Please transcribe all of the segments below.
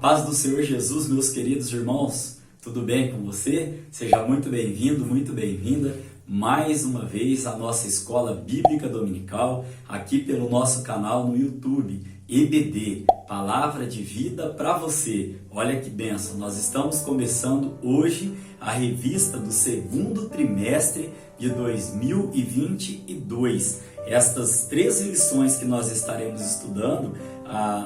Paz do Senhor Jesus, meus queridos irmãos, tudo bem com você? Seja muito bem-vindo, muito bem-vinda mais uma vez à nossa Escola Bíblica Dominical, aqui pelo nosso canal no YouTube, EBD, Palavra de Vida para você. Olha que bênção, nós estamos começando hoje a revista do segundo trimestre de 2022. Estas 13 lições que nós estaremos estudando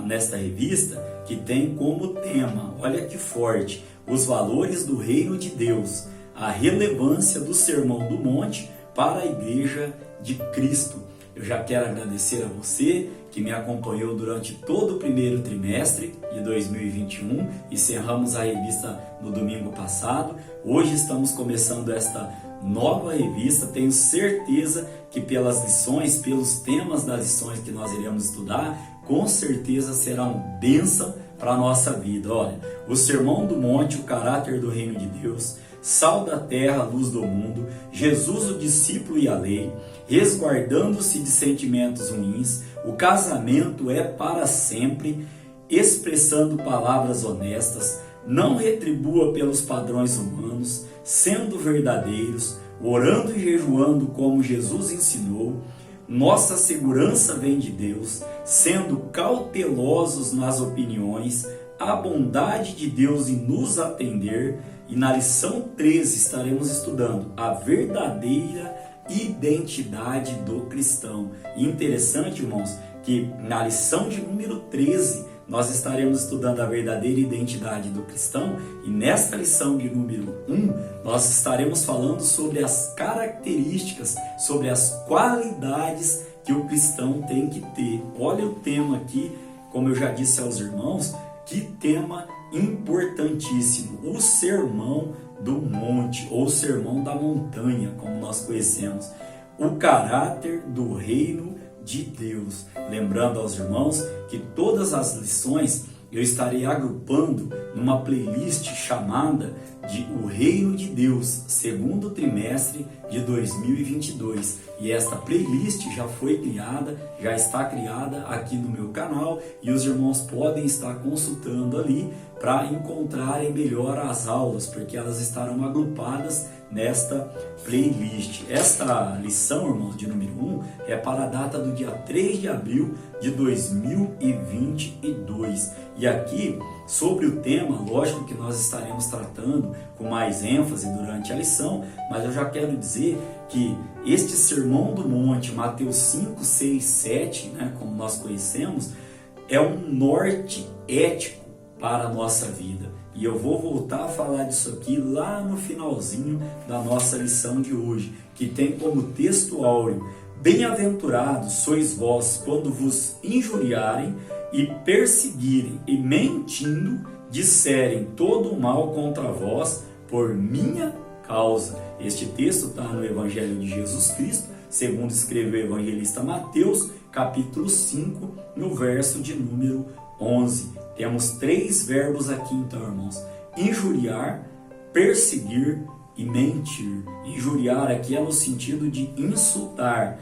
nesta revista, que tem como tema, olha que forte, os valores do reino de Deus, a relevância do Sermão do Monte para a Igreja de Cristo. Eu já quero agradecer a você que me acompanhou durante todo o primeiro trimestre de 2021. Encerramos a revista no domingo passado. Hoje estamos começando esta nova revista. Tenho certeza que pelas lições, pelos temas das lições que nós iremos estudar, com certeza serão bênção para a nossa vida. Olha, o Sermão do Monte, o caráter do reino de Deus, sal da terra, luz do mundo, Jesus o discípulo e a lei, resguardando-se de sentimentos ruins, o casamento é para sempre, expressando palavras honestas, não retribua pelos padrões humanos, sendo verdadeiros, orando e jejuando como Jesus ensinou. Nossa segurança vem de Deus, sendo cautelosos nas opiniões, a bondade de Deus em nos atender. E na lição 13 estaremos estudando a verdadeira identidade do cristão. E interessante, irmãos, que na lição de número 13 nós estaremos estudando a verdadeira identidade do cristão, e nesta lição de número 1 nós estaremos falando sobre as características, sobre as qualidades que o cristão tem que ter. Olha o tema aqui, como eu já disse aos irmãos, que tema importantíssimo, o Sermão do Monte, ou Sermão da Montanha, como nós conhecemos, o caráter do reino de Deus. Lembrando aos irmãos que todas as lições eu estarei agrupando numa playlist chamada de O Reino de Deus, segundo trimestre de 2022. E esta playlist já foi criada, já está criada aqui no meu canal, e os irmãos podem estar consultando ali para encontrarem melhor as aulas, porque elas estarão agrupadas nesta playlist. Esta lição, irmãos, de número 1 é para a data do dia 3 de abril de 2022. E aqui, sobre o tema, lógico que nós estaremos tratando com mais ênfase durante a lição, mas eu já quero dizer que este Sermão do Monte, Mateus 5, 6, 7, né, como nós conhecemos, é um norte ético para a nossa vida. E eu vou voltar a falar disso aqui lá no finalzinho da nossa lição de hoje, que tem como texto áureo: bem-aventurados sois vós quando vos injuriarem e perseguirem e mentindo disserem todo o mal contra vós por minha causa. Este texto está no Evangelho de Jesus Cristo, segundo escreveu o evangelista Mateus, capítulo 5, no verso de número 11. Temos 3 verbos aqui então, irmãos: injuriar, perseguir e mentir. Injuriar aqui é no sentido de insultar,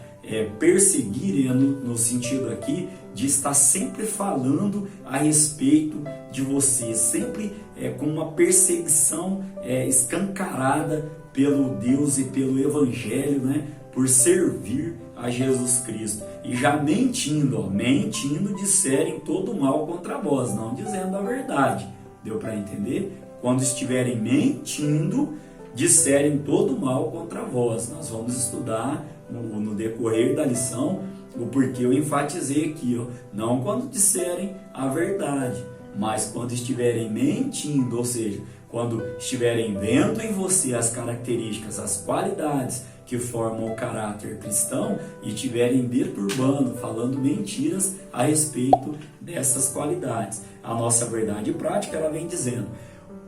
perseguir é no sentido aqui de estar sempre falando a respeito de você, sempre com uma perseguição escancarada pelo Deus e pelo Evangelho, né, por servir a Jesus Cristo. E já mentindo, mentindo disserem todo mal contra vós, não dizendo a verdade. Deu para entender? Quando estiverem mentindo, disserem todo mal contra vós. Nós vamos estudar no decorrer da lição o porquê eu enfatizei aqui, não quando disserem a verdade, mas quando estiverem mentindo, ou seja, quando estiverem vendo em você as características, as qualidades que formam o caráter cristão e estiverem deturbando, falando mentiras a respeito dessas qualidades. A nossa verdade prática, ela vem dizendo: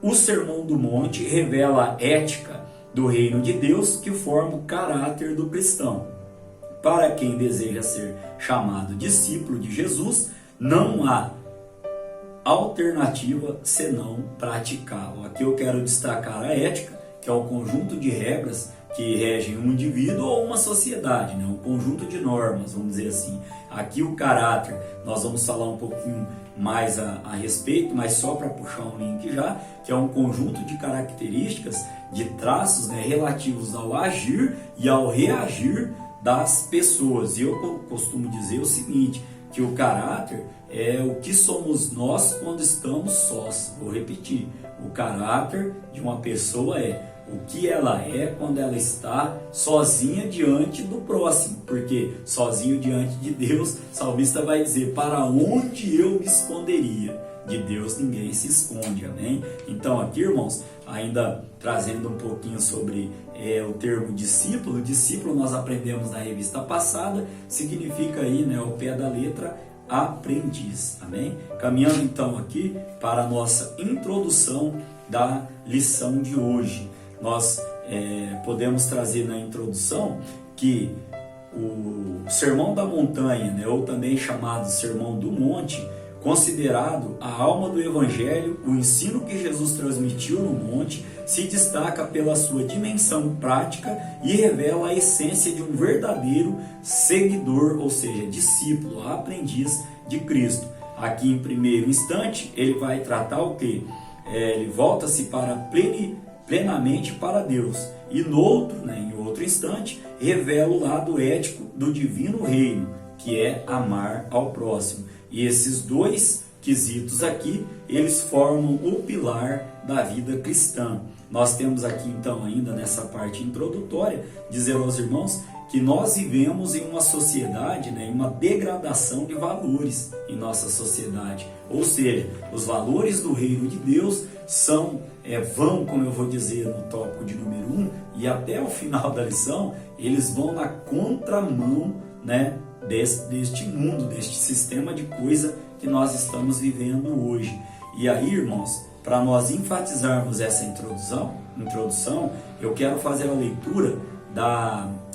o Sermão do Monte revela a ética do reino de Deus que forma o caráter do cristão. Para quem deseja ser chamado discípulo de Jesus, não há alternativa senão praticá-lo. Aqui eu quero destacar a ética, que é o conjunto de regras que regem um indivíduo ou uma sociedade, né? Um conjunto de normas, vamos dizer assim. Aqui o caráter, nós vamos falar um pouquinho mais a respeito, mas só para puxar um link já, que é um conjunto de características, de traços, né, relativos ao agir e ao reagir das pessoas. E eu costumo dizer o seguinte, que o caráter é o que somos nós quando estamos sós. Vou repetir, o caráter de uma pessoa é o que ela é quando ela está sozinha diante do próximo, porque sozinho diante de Deus, o salmista vai dizer, para onde eu me esconderia? De Deus ninguém se esconde, amém? Então aqui, irmãos, ainda trazendo um pouquinho sobre o termo discípulo. Discípulo nós aprendemos na revista passada, significa aí, né, ao pé da letra, aprendiz, amém? Caminhando então aqui para a nossa introdução da lição de hoje. Nós podemos trazer na introdução que o Sermão da Montanha, né, ou também chamado Sermão do Monte, considerado a alma do Evangelho, o ensino que Jesus transmitiu no monte, se destaca pela sua dimensão prática e revela a essência de um verdadeiro seguidor, ou seja, discípulo, aprendiz de Cristo. Aqui em primeiro instante, ele vai tratar o quê? Ele volta-se para plenamente para Deus. E no outro, em outro instante, revela o lado ético do divino reino, que é amar ao próximo. E esses dois quesitos aqui, eles formam o pilar da vida cristã. Nós temos aqui então ainda nessa parte introdutória, dizer aos irmãos que nós vivemos em uma sociedade, em uma degradação de valores em nossa sociedade. Ou seja, os valores do reino de Deus vão, como eu vou dizer no tópico de número 1, e até o final da lição, eles vão na contramão, deste mundo, deste sistema de coisa que nós estamos vivendo hoje. E aí, irmãos, para nós enfatizarmos essa introdução, eu quero fazer a leitura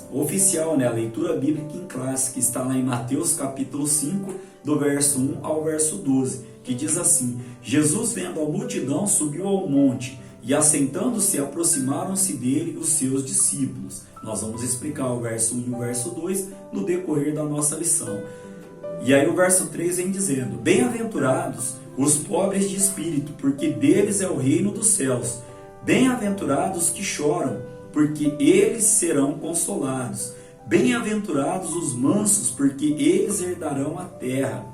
oficial, a leitura bíblica em classe, que está lá em Mateus capítulo 5, do verso 1 ao verso 12, que diz assim: Jesus, vendo a multidão, subiu ao monte, e assentando-se, aproximaram-se dele os seus discípulos. Nós vamos explicar o verso 1 e o verso 2 no decorrer da nossa lição. E aí o verso 3 vem dizendo: bem-aventurados os pobres de espírito, porque deles é o reino dos céus. Bem-aventurados que choram, porque eles serão consolados. Bem-aventurados os mansos, porque eles herdarão a terra.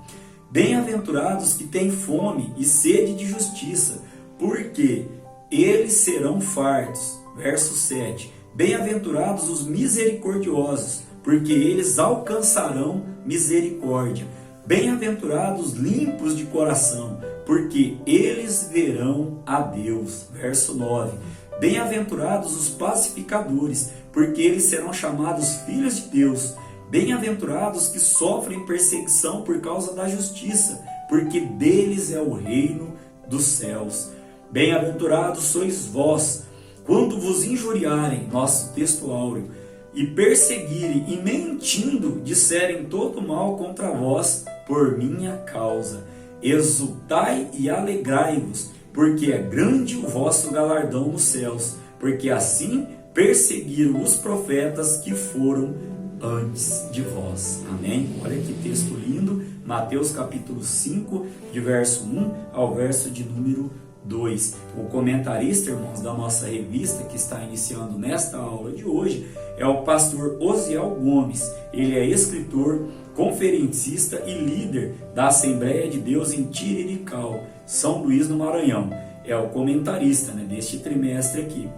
Bem-aventurados que têm fome e sede de justiça, porque eles serão fartos. Verso 7. Bem-aventurados os misericordiosos, porque eles alcançarão misericórdia. Bem-aventurados limpos de coração, porque eles verão a Deus. Verso 9. Bem-aventurados os pacificadores, porque eles serão chamados filhos de Deus. Bem-aventurados que sofrem perseguição por causa da justiça, porque deles é o reino dos céus. Bem-aventurados sois vós, quando vos injuriarem, nosso texto áureo, e perseguirem e mentindo disserem todo mal contra vós por minha causa. Exultai e alegrai-vos, porque é grande o vosso galardão nos céus, porque assim perseguiram os profetas que foram antes de vós. Amém? Olha que texto lindo, Mateus capítulo 5, de verso 1 ao verso de número 2. O comentarista, irmãos, da nossa revista, que está iniciando nesta aula de hoje, é o pastor Osiel Gomes. Ele é escritor, conferencista e líder da Assembleia de Deus em Tirirical, São Luís do Maranhão. É o comentarista deste trimestre aqui.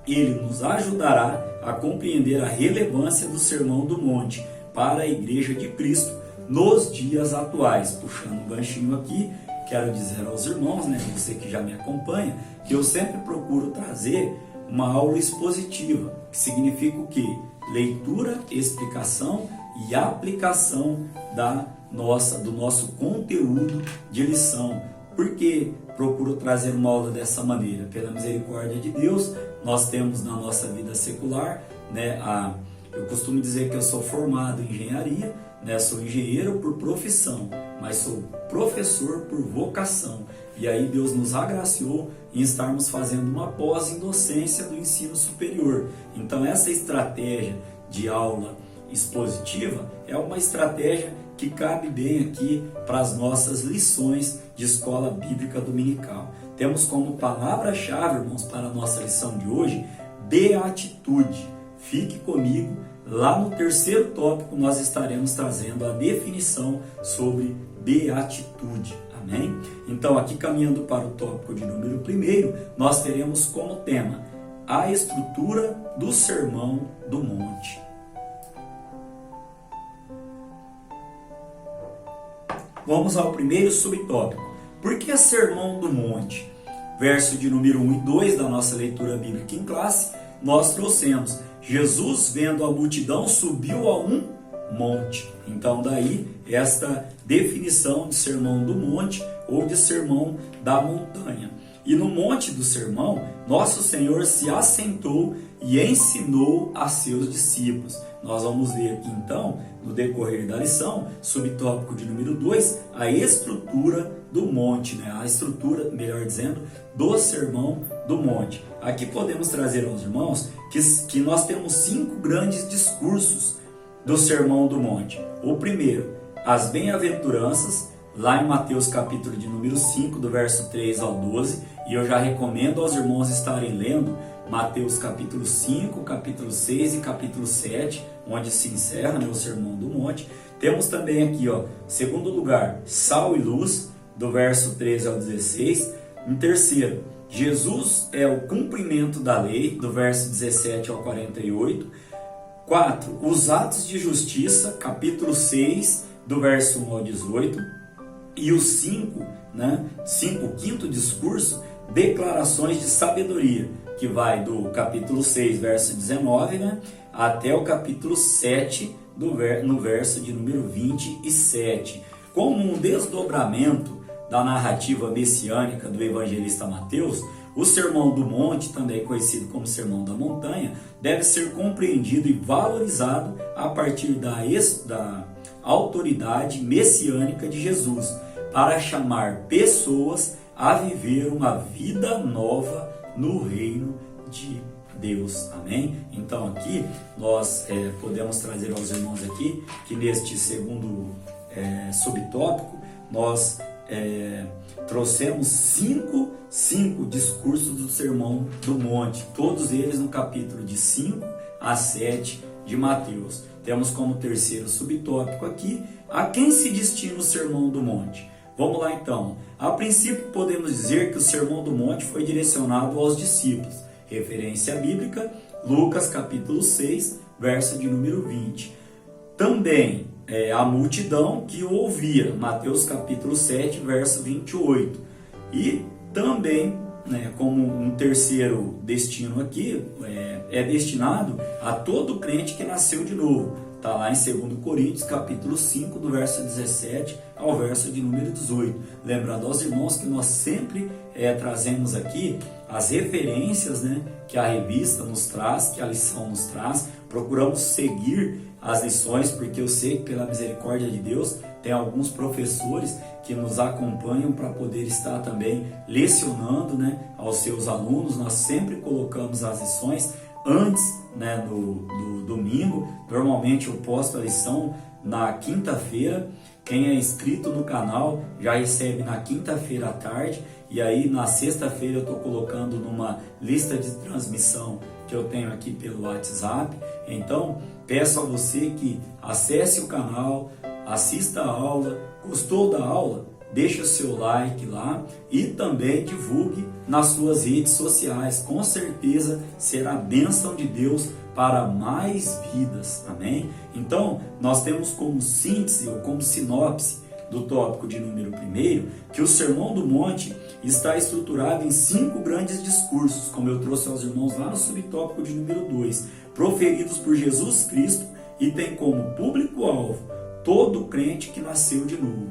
Ele nos ajudará a compreender a relevância do Sermão do Monte para a Igreja de Cristo nos dias atuais. Puxando um ganchinho aqui, quero dizer aos irmãos, você que já me acompanha, que eu sempre procuro trazer uma aula expositiva, que significa o quê? Leitura, explicação e aplicação do nosso conteúdo de lição. Por que procuro trazer uma aula dessa maneira? Pela misericórdia de Deus, nós temos na nossa vida secular, eu costumo dizer que eu sou formado em engenharia, sou engenheiro por profissão, mas sou professor por vocação. E aí Deus nos agraciou em estarmos fazendo uma pós em docência do ensino superior. Então essa estratégia de aula expositiva é uma estratégia que cabe bem aqui para as nossas lições de escola bíblica dominical. Temos como palavra-chave, irmãos, para a nossa lição de hoje, beatitude. Fique comigo, lá no terceiro tópico nós estaremos trazendo a definição sobre beatitude. Amém? Então, aqui caminhando para o tópico de número 1, nós teremos como tema a estrutura do Sermão do Monte. Vamos ao primeiro subtópico. Por que Sermão do Monte? Verso de número 1 e 2 da nossa leitura bíblica em classe, nós trouxemos: Jesus, vendo a multidão, subiu a um monte. Então, daí esta definição de Sermão do Monte ou de Sermão da Montanha. E no monte do sermão, nosso Senhor se assentou e ensinou a seus discípulos. Nós vamos ver aqui então, no decorrer da lição, subtópico de número 2, a estrutura do monte, né? A estrutura, melhor dizendo, do Sermão do Monte. Aqui podemos trazer aos irmãos que nós temos 5 grandes discursos do Sermão do Monte. O primeiro, as bem-aventuranças, lá em Mateus capítulo de número 5, do verso 3 ao 12, e eu já recomendo aos irmãos estarem lendo Mateus capítulo 5, capítulo 6 e capítulo 7, onde se encerra, né, o Sermão do Monte. Temos também aqui, segundo lugar, sal e luz, do verso 13 ao 16. Em terceiro, Jesus é o cumprimento da lei, do verso 17 ao 48. 4. Os atos de justiça, capítulo 6, do verso 1 ao 18. E o 5, o quinto discurso, declarações de sabedoria, que vai do capítulo 6, verso 19, até o capítulo 7, no verso de número 27. Como um desdobramento da narrativa messiânica do evangelista Mateus, o Sermão do Monte, também conhecido como Sermão da Montanha, deve ser compreendido e valorizado a partir da autoridade messiânica de Jesus, para chamar pessoas a viver uma vida nova no reino de Deus. Amém? Então aqui nós podemos trazer aos irmãos aqui que neste segundo subtópico nós trouxemos cinco discursos do Sermão do Monte, todos eles no capítulo de 5 a 7 de Mateus. Temos como terceiro subtópico aqui, a quem se destina o Sermão do Monte? Vamos lá então. A princípio podemos dizer que o Sermão do Monte foi direcionado aos discípulos. Referência bíblica, Lucas capítulo 6, verso de número 20. Também a multidão que o ouvia, Mateus capítulo 7, verso 28. E também, como um terceiro destino aqui, é destinado a todo crente que nasceu de novo. Está lá em 2 Coríntios, capítulo 5, do verso 17 ao verso de número 18. Lembrando aos irmãos que nós sempre trazemos aqui as referências, que a revista nos traz, que a lição nos traz. Procuramos seguir as lições, porque eu sei que pela misericórdia de Deus tem alguns professores que nos acompanham para poder estar também lecionando, aos seus alunos. Nós sempre colocamos as lições antes, do domingo. Normalmente eu posto a lição na quinta-feira. Quem é inscrito no canal já recebe na quinta-feira à tarde, e aí na sexta-feira eu estou colocando numa lista de transmissão que eu tenho aqui pelo WhatsApp. Então peço a você que acesse o canal, assista a aula. Gostou da aula? Deixa o seu like lá e também divulgue nas suas redes sociais. Com certeza será bênção de Deus para mais vidas. Amém? Então, nós temos como síntese ou como sinopse do tópico de número 1 que o Sermão do Monte está estruturado em 5 grandes discursos, como eu trouxe aos irmãos lá no subtópico de número 2, proferidos por Jesus Cristo, e tem como público-alvo todo crente que nasceu de novo.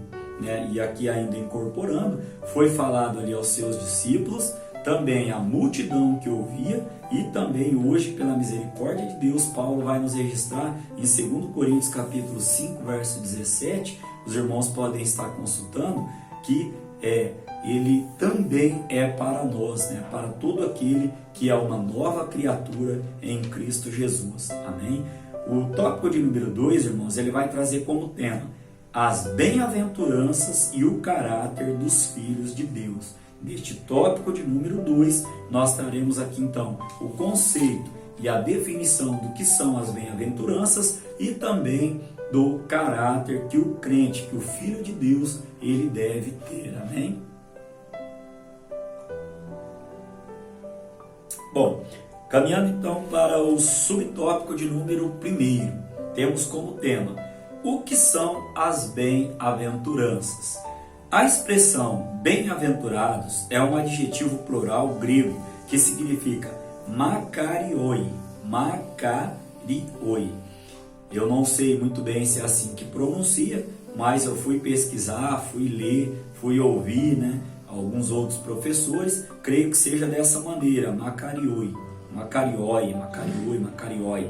E aqui ainda incorporando, foi falado ali aos seus discípulos, também a multidão que ouvia, e também hoje, pela misericórdia de Deus, Paulo vai nos registrar em 2 Coríntios capítulo 5, verso 17, os irmãos podem estar consultando, que ele também é para nós, para todo aquele que é uma nova criatura em Cristo Jesus. Amém? O tópico de número 2, irmãos, ele vai trazer como tema as bem-aventuranças e o caráter dos filhos de Deus. Neste tópico de número 2, nós traremos aqui então o conceito e a definição do que são as bem-aventuranças e também do caráter que o crente, que o filho de Deus, ele deve ter. Amém? Bom, caminhando então para o subtópico de número 1, temos como tema: o que são as bem-aventuranças? A expressão bem-aventurados é um adjetivo plural grego que significa makarioi, makarioi. Eu não sei muito bem se é assim que pronuncia, mas eu fui pesquisar, fui ler, fui ouvir, alguns outros professores, creio que seja dessa maneira, makarioi, makarioi, makarioi, makarioi,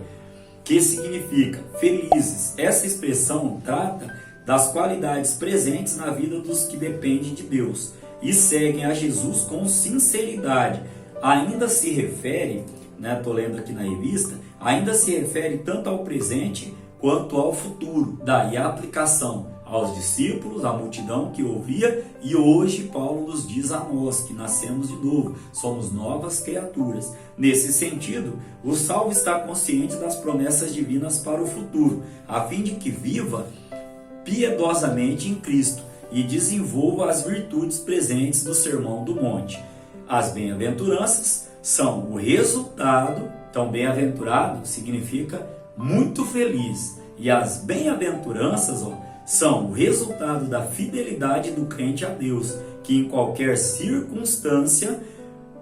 que significa felizes. Essa expressão trata das qualidades presentes na vida dos que dependem de Deus e seguem a Jesus com sinceridade. Ainda se refere, estou lendo aqui na revista, ainda se refere tanto ao presente quanto ao futuro. Daí a aplicação aos discípulos, à multidão que ouvia, e hoje Paulo nos diz a nós que nascemos de novo, somos novas criaturas. Nesse sentido, o salvo está consciente das promessas divinas para o futuro, a fim de que viva piedosamente em Cristo e desenvolva as virtudes presentes no Sermão do Monte. As bem-aventuranças são o resultado, então bem-aventurado significa muito feliz, e as bem-aventuranças são o resultado da fidelidade do crente a Deus, que em qualquer circunstância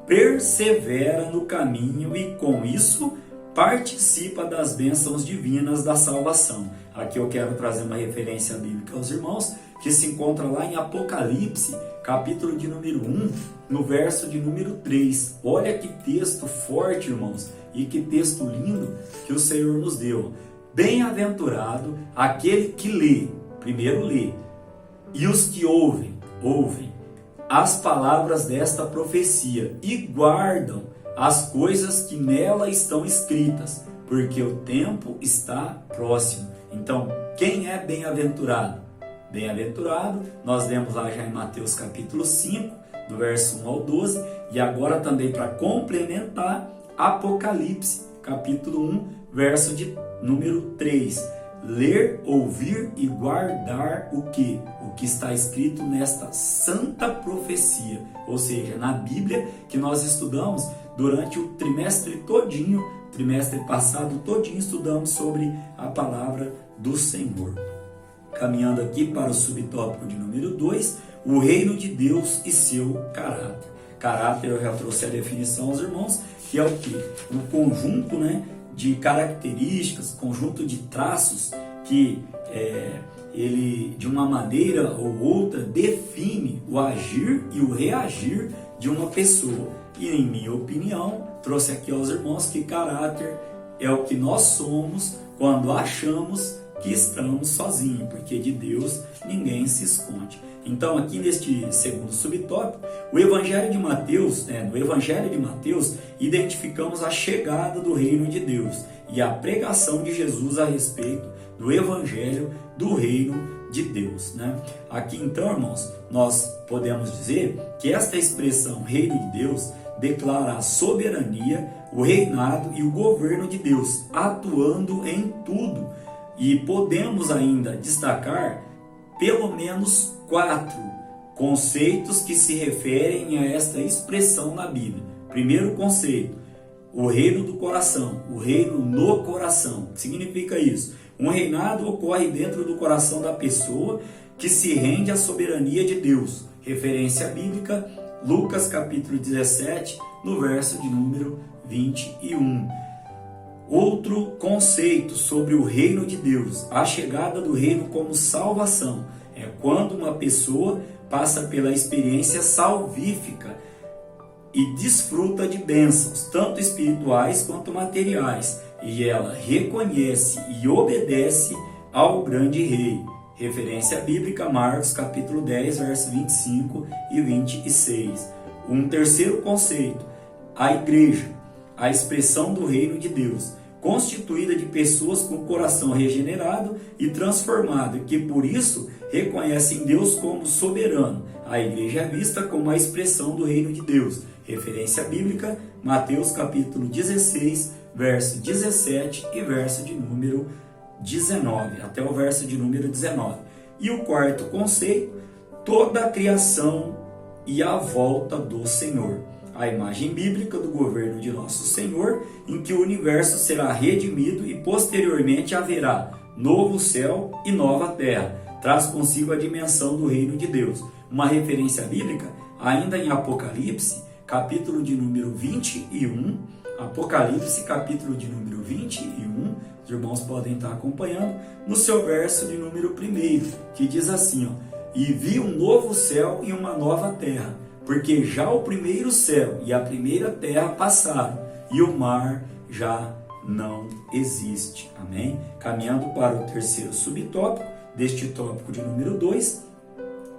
persevera no caminho e com isso participa das bênçãos divinas da salvação. Aqui eu quero trazer uma referência bíblica aos irmãos, que se encontra lá em Apocalipse, capítulo de número 1, no verso de número 3. Olha que texto forte, irmãos, e que texto lindo que o Senhor nos deu. Bem-aventurado aquele que lê, primeiro lê, e os que ouvem as palavras desta profecia e guardam as coisas que nela estão escritas, porque o tempo está próximo. Então, quem é bem-aventurado? Bem-aventurado, nós lemos lá já em Mateus capítulo 5, do verso 1 ao 12, e agora também para complementar, Apocalipse capítulo 1, verso de número 3. Ler, ouvir e guardar o que? O que está escrito nesta santa profecia, ou seja, na Bíblia que nós estudamos durante o trimestre todinho, trimestre passado todinho, estudamos sobre a palavra do Senhor. Caminhando aqui para o subtópico de número 2, o reino de Deus e seu caráter. Caráter, eu já trouxe a definição aos irmãos, que é o que? Um conjunto, de características, conjunto de traços que ele, de uma maneira ou outra, define o agir e o reagir de uma pessoa. E, em minha opinião, trouxe aqui aos irmãos que caráter é o que nós somos quando achamos que estamos sozinhos, porque de Deus ninguém se esconde. Então, aqui neste segundo subtópico, no Evangelho de Mateus, identificamos a chegada do reino de Deus e a pregação de Jesus a respeito do Evangelho do reino de Deus. Aqui, então, irmãos, nós podemos dizer que esta expressão reino de Deus declara a soberania, o reinado e o governo de Deus, atuando em tudo. E podemos ainda destacar pelo menos 4 conceitos que se referem a esta expressão na Bíblia. Primeiro conceito, o reino do coração, o reino no coração. O que significa isso? Um reinado ocorre dentro do coração da pessoa que se rende à soberania de Deus. Referência bíblica, Lucas capítulo 17, no verso de número 21. Outro conceito sobre o reino de Deus, a chegada do reino como salvação. É quando uma pessoa passa pela experiência salvífica e desfruta de bênçãos, tanto espirituais quanto materiais, e ela reconhece e obedece ao grande rei. Referência bíblica, Marcos capítulo 10, verso 25 e 26. Um terceiro conceito, a igreja, a expressão do reino de Deus. constituída de pessoas com o coração regenerado e transformado, que por isso reconhecem Deus como soberano. A igreja é vista como a expressão do reino de Deus. Referência bíblica, Mateus capítulo 16, verso 17 e verso de número 19, até o verso de número 19. E o quarto conceito, toda a criação e a volta do Senhor. A imagem bíblica do governo de nosso Senhor, em que o universo será redimido e posteriormente haverá novo céu e nova terra. Traz consigo a dimensão do reino de Deus. Uma referência bíblica, ainda em Apocalipse, capítulo de número 21, Apocalipse, capítulo de número 21, os irmãos podem estar acompanhando, no seu verso de número 1, que diz assim, e vi um novo céu e uma nova terra, porque já o primeiro céu e a primeira terra passaram, e o mar já não existe. Amém? Caminhando para o terceiro subtópico, deste tópico de número 2,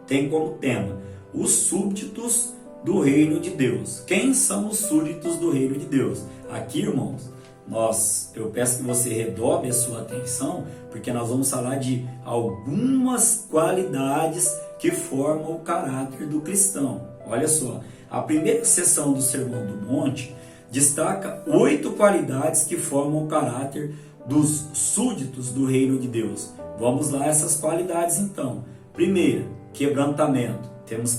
tem como tema, os súbditos do reino de Deus. Quem são os súditos do reino de Deus? Aqui, irmãos, eu peço que você redobre a sua atenção, porque nós vamos falar de algumas qualidades que formam o caráter do cristão. Olha só, a primeira sessão do Sermão do Monte destaca 8 qualidades que formam o caráter dos súditos do reino de Deus. Vamos lá essas qualidades então. Primeira, quebrantamento. Temos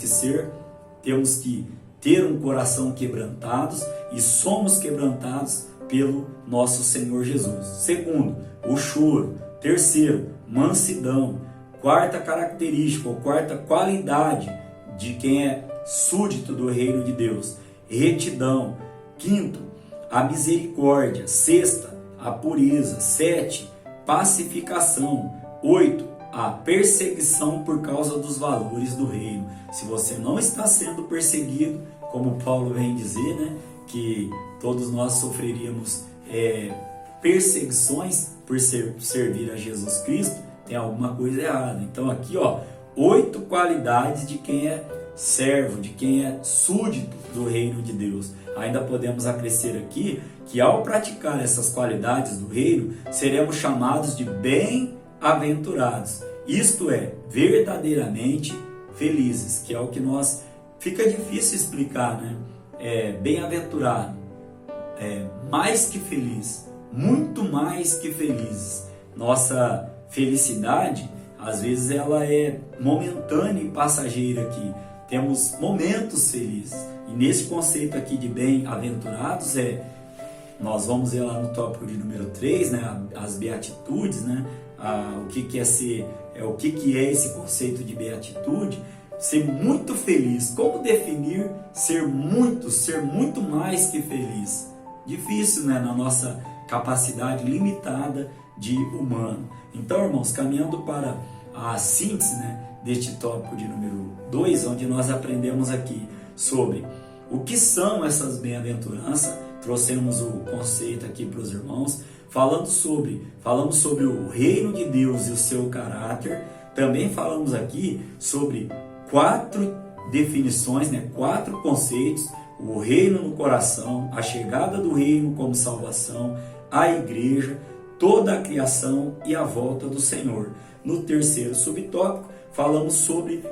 que ter um coração quebrantados e somos quebrantados pelo nosso Senhor Jesus. Segundo, o choro. Terceiro, mansidão. Quarta característica, ou quarta qualidade de quem é súdito do reino de Deus, retidão. Quinto, a misericórdia. Sexta, a pureza. 7, pacificação. 8, a perseguição por causa dos valores do reino. Se você não está sendo perseguido, como Paulo vem dizer, né, que todos nós sofreríamos perseguições por servir a Jesus Cristo, tem alguma coisa errada. Então aqui, 8 qualidades de quem é servo, de quem é súdito do reino de Deus. Ainda podemos acrescer aqui que ao praticar essas qualidades do reino, seremos chamados de bem-aventurados. Isto é, verdadeiramente felizes, que é o que fica difícil explicar, né? Bem-aventurado, mais que feliz, muito mais que felizes. Nossa felicidade, às vezes, ela é momentânea e passageira aqui. Temos momentos felizes. E nesse conceito aqui de bem-aventurados, nós vamos ver lá no tópico de número 3, né, as beatitudes, né, o que é esse conceito de beatitude. Ser muito feliz. Como definir ser muito mais que feliz? Difícil, né, na nossa capacidade limitada de humano. Então, irmãos, caminhando para a síntese, né, deste tópico de número 2, onde nós aprendemos aqui sobre o que são essas bem-aventuranças, trouxemos o conceito aqui para os irmãos, falamos sobre o reino de Deus e o seu caráter. Também falamos aqui sobre 4 definições, né, 4 conceitos: o reino no coração, a chegada do reino como salvação, a igreja, toda a criação e a volta do Senhor. No terceiro subtópico, falamos sobre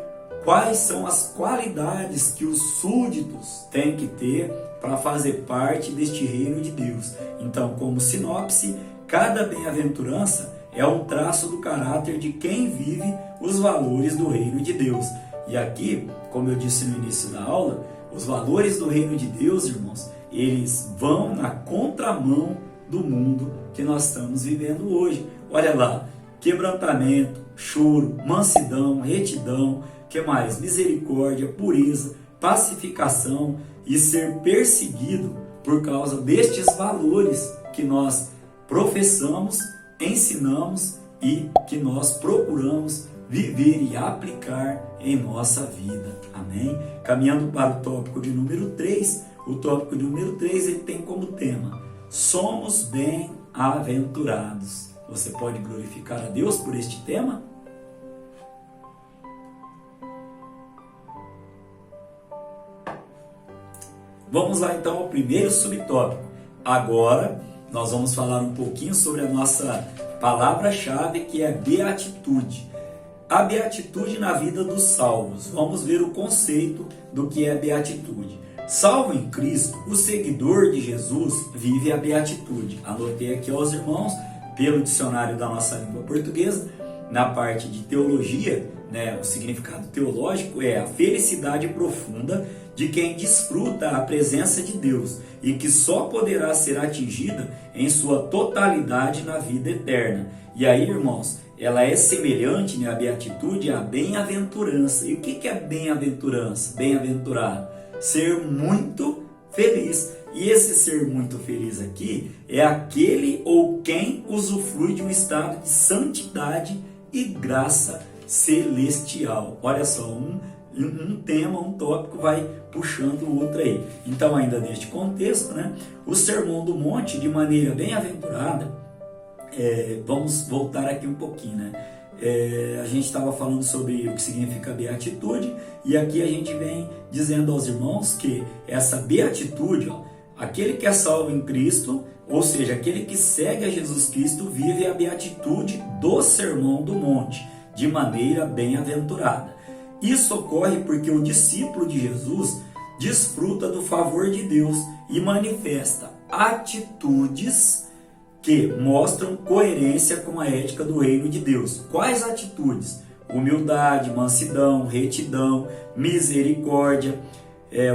quais são as qualidades que os súditos têm que ter para fazer parte deste reino de Deus. Então, como sinopse, cada bem-aventurança é um traço do caráter de quem vive os valores do reino de Deus. E aqui, como eu disse no início da aula, os valores do reino de Deus, irmãos, eles vão na contramão do mundo que nós estamos vivendo hoje. Olha lá, quebrantamento, choro, mansidão, retidão, que mais? Misericórdia, pureza, pacificação e ser perseguido por causa destes valores que nós professamos, ensinamos e que nós procuramos viver e aplicar em nossa vida. Amém? Caminhando para o tópico de número 3, o tópico de número 3 ele tem como tema: somos bem-aventurados. Você pode glorificar a Deus por este tema? Vamos lá então ao primeiro subtópico. Agora nós vamos falar um pouquinho sobre a nossa palavra-chave, que é beatitude. A beatitude na vida dos salvos. Vamos ver o conceito do que é beatitude. Salvo em Cristo, o seguidor de Jesus vive a beatitude. Anotei aqui aos irmãos, pelo dicionário da nossa língua portuguesa, na parte de teologia, o significado teológico é a felicidade profunda de quem desfruta a presença de Deus e que só poderá ser atingida em sua totalidade na vida eterna. E aí, irmãos, ela é semelhante, a beatitude, à bem-aventurança. E o que é bem-aventurança? Bem-aventurado. Ser muito feliz. E esse ser muito feliz aqui é aquele ou quem usufrui de um estado de santidade e graça celestial. Olha só, um tema, um tópico vai puxando o outro aí. Então, ainda neste contexto, o Sermão do Monte, de maneira bem-aventurada, vamos voltar aqui um pouquinho, a gente estava falando sobre o que significa beatitude, e aqui a gente vem dizendo aos irmãos que essa beatitude, aquele que é salvo em Cristo, ou seja, aquele que segue a Jesus Cristo, vive a beatitude do Sermão do Monte, de maneira bem-aventurada. Isso ocorre porque o discípulo de Jesus desfruta do favor de Deus e manifesta atitudes que mostram coerência com a ética do reino de Deus. Quais atitudes? Humildade, mansidão, retidão, misericórdia,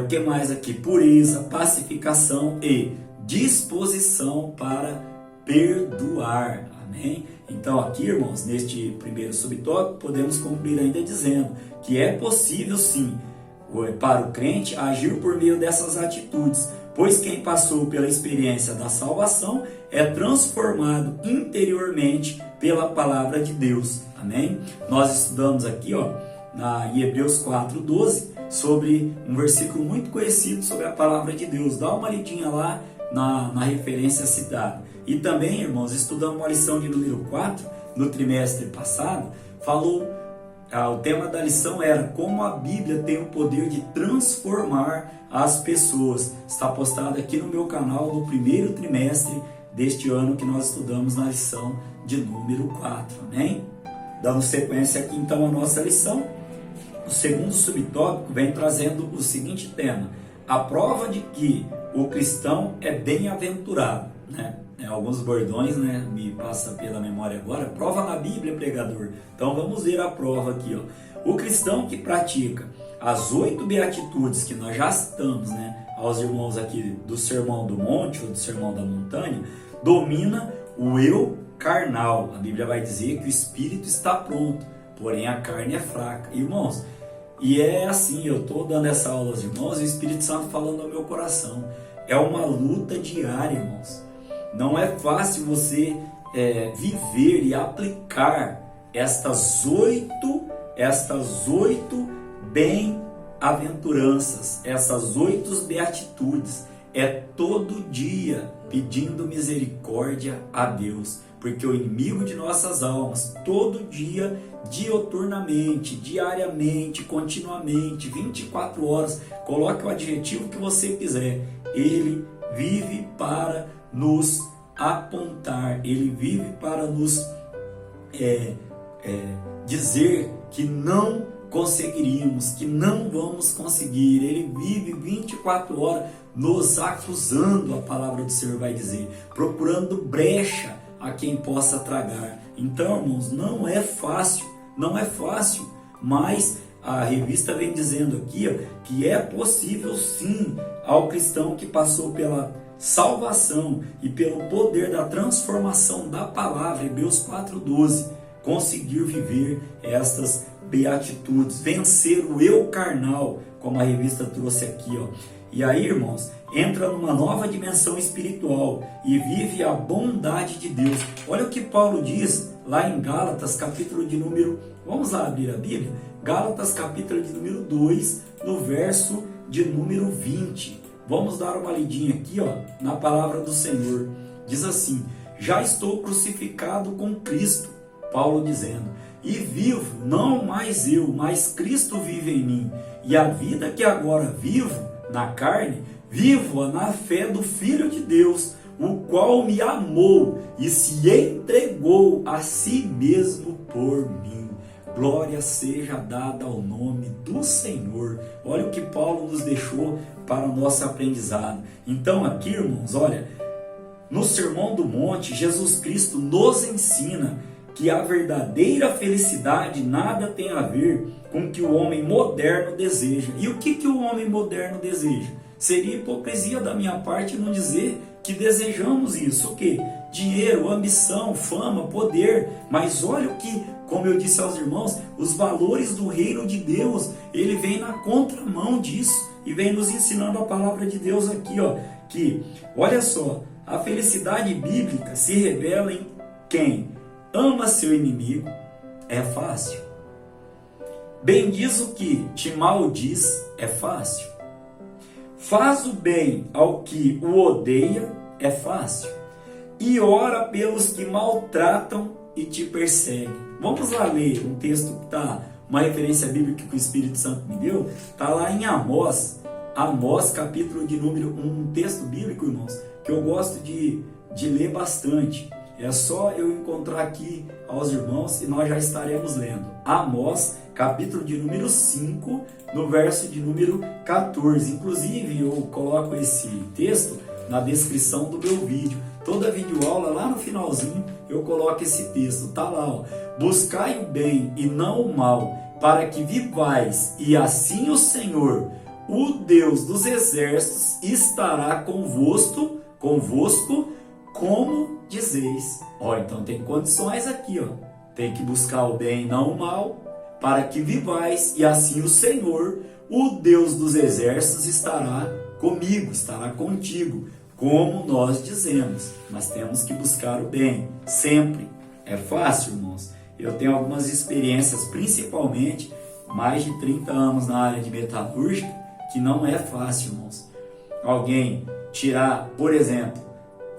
o que mais aqui? Pureza, pacificação e disposição para perdoar. Amém? Então aqui, irmãos, neste primeiro subtópico, podemos concluir ainda dizendo que é possível sim, para o crente, agir por meio dessas atitudes, pois quem passou pela experiência da salvação é transformado interiormente pela palavra de Deus. Amém? Nós estudamos aqui, em Hebreus 4:12, sobre um versículo muito conhecido sobre a palavra de Deus. Dá uma lidinha lá na referência citada. E também, irmãos, estudamos uma lição de número 4 no trimestre passado. O tema da lição era como a Bíblia tem o poder de transformar as pessoas. Está postado aqui no meu canal no primeiro trimestre deste ano que nós estudamos na lição de número 4. Amém? Dando sequência aqui então a nossa lição, o segundo subtópico vem trazendo o seguinte tema: a prova de que o cristão é bem-aventurado. Alguns bordões, me passa pela memória agora. Prova na Bíblia, pregador. Então vamos ver a prova aqui, O cristão que pratica as 8 beatitudes que nós já citamos, aos irmãos aqui do Sermão do Monte ou do Sermão da Montanha, domina o eu carnal. A Bíblia vai dizer que o espírito está pronto, porém a carne é fraca. Irmãos, e é assim, eu estou dando essa aula aos irmãos e o Espírito Santo falando ao meu coração. É uma luta diária, irmãos. Não é fácil você viver e aplicar estas oito bem-aventuranças, essas 8 beatitudes. É todo dia pedindo misericórdia a Deus, porque o inimigo de nossas almas, todo dia, dioturnamente, diariamente, continuamente, 24 horas, coloque o adjetivo que você quiser, ele vive para nos apontar, ele vive para nos dizer que não conseguiríamos, que não vamos conseguir. Ele vive 24 horas nos acusando, a palavra do Senhor vai dizer, procurando brecha a quem possa tragar. Então, irmãos, não é fácil, mas a revista vem dizendo aqui que é possível sim ao cristão que passou pela salvação e pelo poder da transformação da palavra, Hebreus 4:12, conseguir viver estas beatitudes, vencer o eu carnal, como a revista trouxe aqui, E aí, irmãos, entra numa nova dimensão espiritual e vive a bondade de Deus. Olha o que Paulo diz lá em Gálatas, capítulo de número... Vamos lá abrir a Bíblia? Gálatas, capítulo de número 2, no verso de número 20. Vamos dar uma lidinha aqui, na palavra do Senhor. Diz assim: já estou crucificado com Cristo, Paulo dizendo, e vivo, não mais eu, mas Cristo vive em mim. E a vida que agora vivo na carne, vivo-a na fé do Filho de Deus, o qual me amou e se entregou a si mesmo por mim. Glória seja dada ao nome do Senhor. Olha o que Paulo nos deixou para o nosso aprendizado. Então aqui, irmãos, olha, no Sermão do Monte, Jesus Cristo nos ensina que a verdadeira felicidade nada tem a ver com o que o homem moderno deseja. E o que o homem moderno deseja? Seria hipocrisia da minha parte não dizer que desejamos isso. O quê? Dinheiro, ambição, fama, poder. Mas olha o que, como eu disse aos irmãos, os valores do reino de Deus, ele vem na contramão disso e vem nos ensinando a palavra de Deus aqui, ó, que, olha só, a felicidade bíblica se revela em quem ama seu inimigo, é fácil. Bendiz o que te maldiz, é fácil. Faz o bem ao que o odeia, é fácil. E ora pelos que maltratam e te perseguem. Vamos lá ler um texto que está, uma referência bíblica que o Espírito Santo me deu, está lá em Amós, capítulo de número 1, um texto bíblico, irmãos, que eu gosto de ler bastante. É só eu encontrar aqui aos irmãos e nós já estaremos lendo. Amós, capítulo de número 5, no verso de número 14. Inclusive, eu coloco esse texto na descrição do meu vídeo. Toda videoaula, lá no finalzinho, eu coloco esse texto. Está lá, ó. Buscai o bem e não o mal, para que vivais, e assim o Senhor, o Deus dos exércitos, estará convosco, como dizeis. Ó, então tem condições aqui, ó. Tem que buscar o bem e não o mal, para que vivais, e assim o Senhor, o Deus dos exércitos, estará comigo, estará contigo, como nós dizemos. Mas temos que buscar o bem, sempre. É fácil, irmãos? Eu tenho algumas experiências, principalmente, mais de 30 anos na área de metalúrgica, que não é fácil, irmãos. Alguém tirar, por exemplo,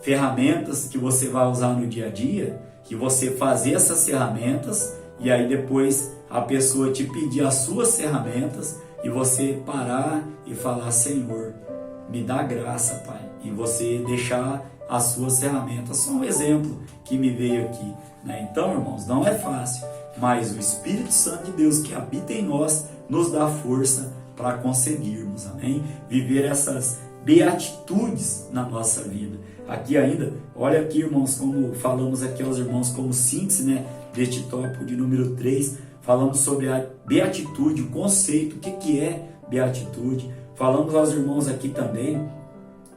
ferramentas que você vai usar no dia a dia, que você fazer essas ferramentas e aí depois a pessoa te pedir as suas ferramentas e você parar e falar: Senhor, me dá graça, Pai, e você deixar as suas ferramentas. Só um exemplo que me veio aqui, né? Então, irmãos, não é fácil, mas o Espírito Santo de Deus que habita em nós nos dá força para conseguirmos, amém? Viver essas beatitudes na nossa vida. Aqui ainda, olha aqui, irmãos, como falamos aqui aos irmãos como síntese, né, deste tópico de número 3, falamos sobre a beatitude, o conceito, o que é beatitude. Falamos aos irmãos aqui também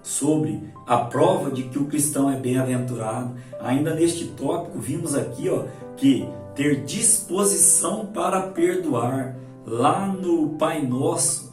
sobre a prova de que o cristão é bem-aventurado. Ainda neste tópico, vimos aqui, ó, que ter disposição para perdoar. Lá no Pai Nosso,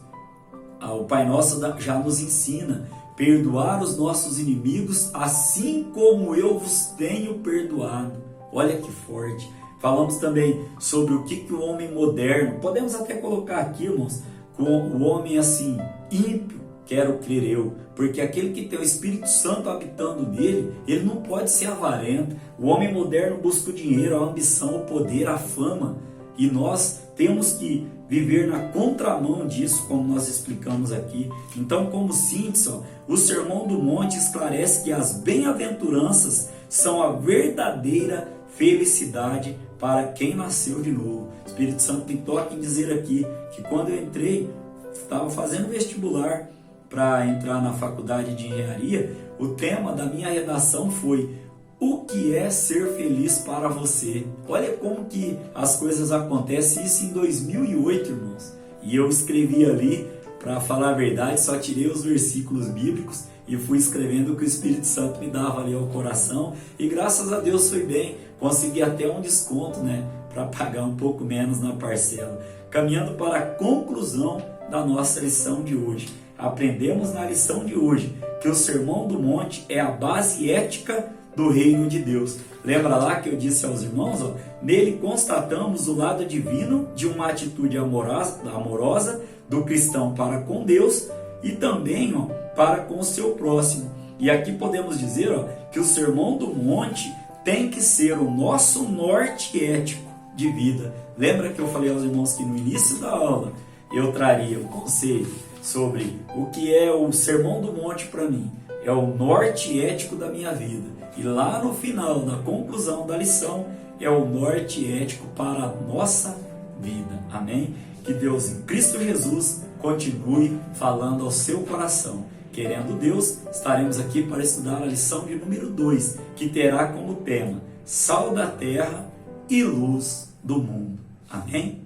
o Pai Nosso já nos ensina: perdoar os nossos inimigos, assim como eu vos tenho perdoado. Olha que forte. Falamos também sobre o que o homem moderno, podemos até colocar aqui, irmãos, com o homem assim, ímpio, quero crer eu, porque aquele que tem o Espírito Santo habitando nele, ele não pode ser avarento. O homem moderno busca o dinheiro, a ambição, o poder, a fama, e nós temos que viver na contramão disso, como nós explicamos aqui. Então, como síntese, o Sermão do Monte esclarece que as bem-aventuranças são a verdadeira felicidade para quem nasceu de novo. O Espírito Santo me toca em dizer aqui que quando eu entrei, estava fazendo vestibular para entrar na faculdade de engenharia, o tema da minha redação foi: o que é ser feliz para você? Olha como que as coisas acontecem, isso em 2008, irmãos. E eu escrevi ali, para falar a verdade, só tirei os versículos bíblicos e fui escrevendo o que o Espírito Santo me dava ali ao coração. E graças a Deus foi bem, consegui até um desconto, né, para pagar um pouco menos na parcela. Caminhando para a conclusão da nossa lição de hoje. Aprendemos na lição de hoje que o Sermão do Monte é a base ética do reino de Deus. Lembra lá que eu disse aos irmãos, ó, nele constatamos o lado divino de uma atitude amorosa do cristão para com Deus e também, ó, para com o seu próximo. E aqui podemos dizer, ó, que o Sermão do Monte tem que ser o nosso norte ético de vida. Lembra que eu falei aos irmãos que no início da aula eu traria o conselho sobre o que é o Sermão do Monte para mim? é o norte ético da minha vida. E lá no final, na conclusão da lição, é o norte ético para a nossa vida. Amém? Que Deus em Cristo Jesus continue falando ao seu coração. Querendo Deus, estaremos aqui para estudar a lição de número 2, que terá como tema Sal da Terra e Luz do Mundo. Amém?